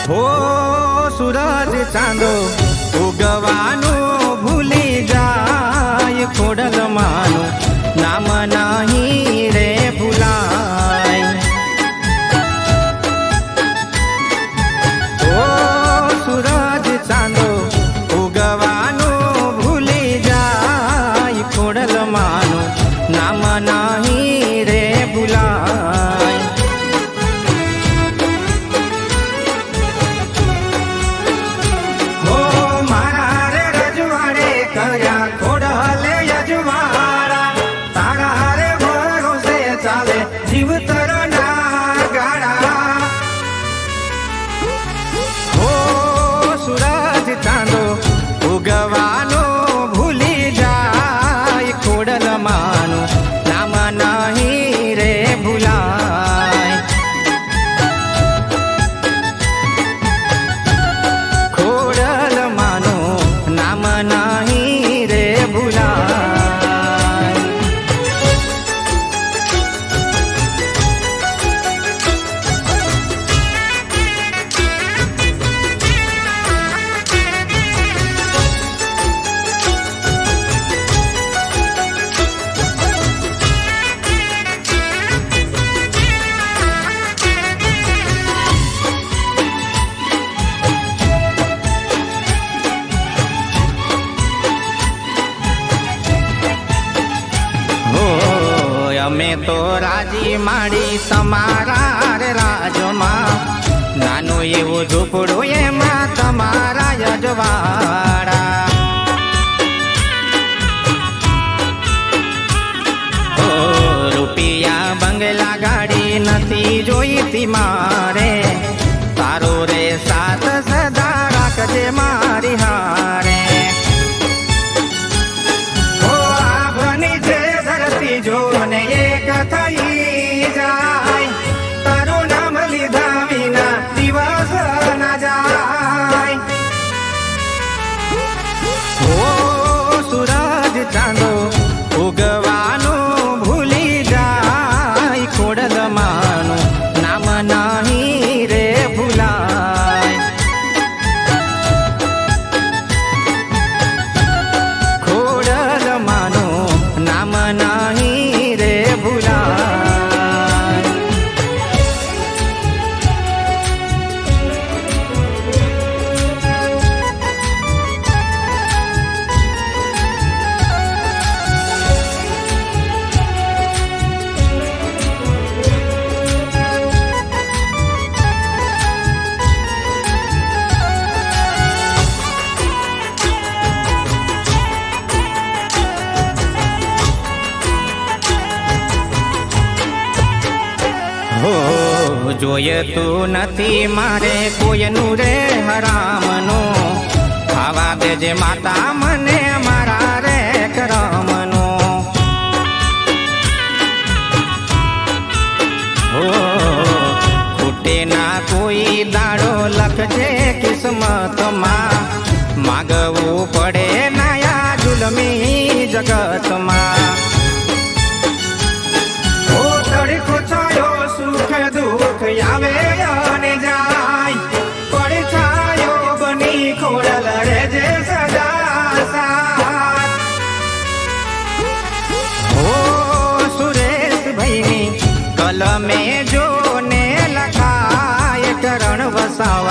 हो सूरज चांदो उगवानो भूली जाय खोडल मानो नाम नहीं रे भुलाय। हो सूरज चांदो उगवानो भूली जाय खोडल मानो नाम नहीं रे भुलाय। उगवानो भूली जाय खोडल मानो नाम नहीं रे भुलाय। खोडल मानो नाम नहीं रे भुलाय। અમે તો રાજી માડી તમારા રે રાજમાં નાનું એવું ઝૂંપડું એમાં તમારા યજવાડા। રૂપિયા બંગલા ગાડી નથી જોઈતી મારે તારો રે સાથ સદા રાખજે મારી હારે। જોને એક થઈ જાય તારું નામ લીધા વિના દિવસ ના જાય। ઓ સૂરજ ચાંદો ઉગવાનો ભૂલી જાય ખોડલ માનો નામ નહીં રે ભુલાય। ખોડલ માનો નામ નહીં જોયે તું નથી મારે કોઈનું રે હરામનું ખાવા દેજે માતા મને મારા રે કરમનું। હો ખૂટે ના કોઈ દાડો લખજે કિસ્મતમાં માગવું પડે નયા જુલમી જગતમાં। ઓ તડકો છાયો સુખ દુઃખ આવે અને જાય પડછાયો બની ખોડલ રે જે સદા સાથ। ઓ સુરેશ ભાઈની કલમે જોને લખાય કરણ વસાવ